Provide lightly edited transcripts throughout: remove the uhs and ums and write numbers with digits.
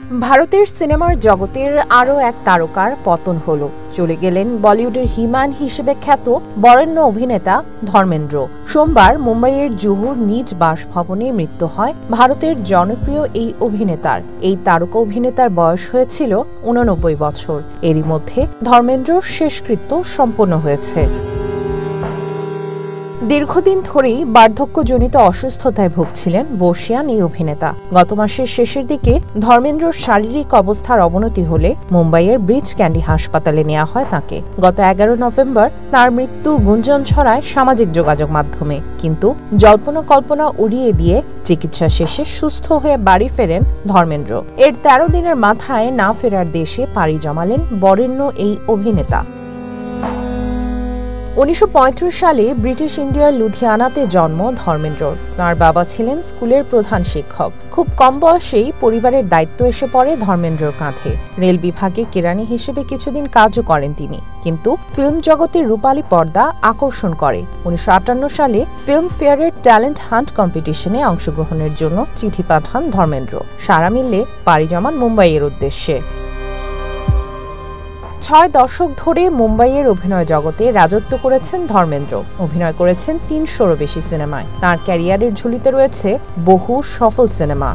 ভারতের সিনেমার জগতের আরও এক তারকার পতন হলো। চলে গেলেন বলিউডের হিমান হিসেবে খ্যাত বরেণ্য অভিনেতা ধর্মেন্দ্র। সোমবার মুম্বাইয়ের জুহুর নিজ বাসভবনে মৃত্যু হয় ভারতের জনপ্রিয় এই অভিনেতার। এই তারকা অভিনেতার বয়স হয়েছিল ৮৯ বছর। এরই মধ্যে ধর্মেন্দ্রর শেষকৃত্য সম্পন্ন হয়েছে। দীর্ঘদিন ধরেই বার্ধক্যজনিত অসুস্থতায় ভুগছিলেন বর্ষিয়ান এই অভিনেতা। গত মাসের শেষের দিকে ধর্মেন্দ্রর শারীরিক অবস্থার অবনতি হলে মুম্বাইয়ের ব্রিচ ক্যান্ডি হাসপাতালে নেওয়া হয় তাকে। গত ১১ নভেম্বর তার মৃত্যুর গুঞ্জন ছড়ায় সামাজিক যোগাযোগ মাধ্যমে, কিন্তু জল্পনা কল্পনা উড়িয়ে দিয়ে চিকিৎসা শেষে সুস্থ হয়ে বাড়ি ফেরেন ধর্মেন্দ্র। এর ১৩ দিনের মাথায় না ফেরার দেশে পাড়ি জমালেন বরেণ্য এই অভিনেতা। ১৯৩৫ সালে ব্রিটিশ ইন্ডিয়ার লুধিয়ানাতে জন্ম ধর্মেন্দ্রর। তাঁর বাবা ছিলেন স্কুলের প্রধান শিক্ষক। খুব কম বয়সেই পরিবারের দায়িত্ব এসে পড়ে ধর্মেন্দ্রর কাঁধে। রেল বিভাগে কেরানি হিসেবে কিছুদিন কাজও করেন তিনি, কিন্তু ফিল্ম জগতের রূপালী পর্দা আকর্ষণ করে। ১৯৫৮ সালে ফিল্ম ফেয়ারের ট্যালেন্ট হান্ট কম্পিটিশনে অংশগ্রহণের জন্য চিঠি পাঠান ধর্মেন্দ্র। সারা মিললে পাড়ি জমান মুম্বাইয়ের উদ্দেশ্যে। ৬ দশক ধরে মুম্বাইয়ের অভিনয় জগতে রাজত্ব করেছেন ধর্মেন্দ্র। অভিনয় করেছেন ৩০০-রও বেশি সিনেমায়। তাঁর ক্যারিয়ারের ঝুলিতে রয়েছে বহু সফল সিনেমা।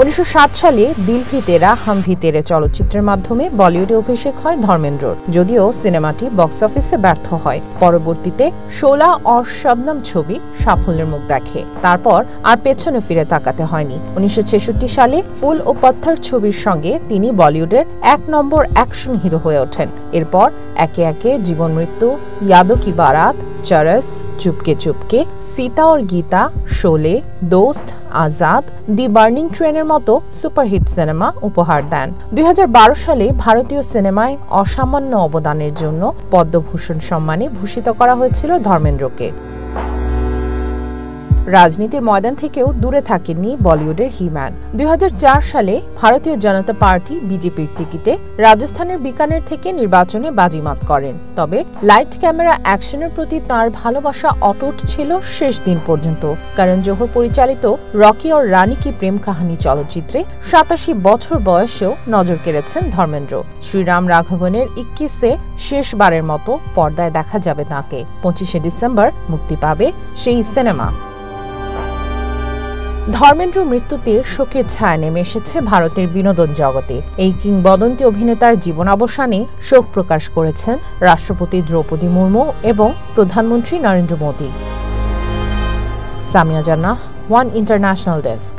১৯৬০ সালে দিল ভি তেরা হাম ভি তেরে চলচ্চিত্রের মাধ্যমে বলিউডে অভিষেক হয় ধর্মেন্দ্রর, যদিও সিনেমাটি বক্স অফিসে ব্যর্থ হয়। পরবর্তীতে শোলা অর শবনম ছবি সাফল্যের মুখ দেখে। তারপর আর পেছনে ফিরে তাকাতে হয়নি। ১৯৬৬ সালে ফুল ও পত্থর ছবির সঙ্গে তিনি বলিউডের ১ নম্বর অ্যাকশন হিরো হয়ে ওঠেন। এরপর একে একে জীবন মৃত্যু, ইয়াদো কি বারাত, চরস, চুপকে চুপকে, সীতা और গীতা, শোলে, দোস্ত, আজাদ, দি বার্নিং ট্রেনের মতো সুপারহিট সিনেমা উপহার দেন। ২০১২ সালে ভারতীয় সিনেমায় অসামান্য অবদানের জন্য পদ্মভূষণ সম্মানে ভূষিত করা হয়েছিল ধর্মেন্দ্রকে। রাজনীতির ময়দান থেকেও দূরে থাকেননি বলিউডের হিম্যান। ২০০৪ সালে ভারতীয় জনতা পার্টি বিজেপির টিকিটে রাজস্থানের বিকানের থেকে নির্বাচনে বাজিমাত করেন। তবে লাইট ক্যামেরা অ্যাকশনের প্রতি তাঁর ভালোবাসা অটুট ছিল শেষ দিন পর্যন্ত। করণ জোহর পরিচালিত রকি और রানী কি প্রেম কাহিনী চলচ্চিত্রে ৮৭ বছর বয়সেও নজর কেড়েছেন ধর্মেন্দ্র। শ্রীরাম রাঘবনের ২১-এ শেষবারের মতো পর্দায় দেখা যাবে তাঁকে। ২৫শে ডিসেম্বর মুক্তি পাবে সেই সিনেমা। ধর্মেন্দ্র মৃত্যুতে শোকের ছায়া নেমে এসেছে ভারতের বিনোদন জগতে। এই কিংবদন্তি অভিনেতার জীবনাবসানে শোক প্রকাশ করেছেন রাষ্ট্রপতি দ্রৌপদী মুর্মু এবং প্রধানমন্ত্রী নরেন্দ্র মোদী। সামিয়া জান্নাহ, ওয়ান ইন্টারন্যাশনাল ডেস্ক।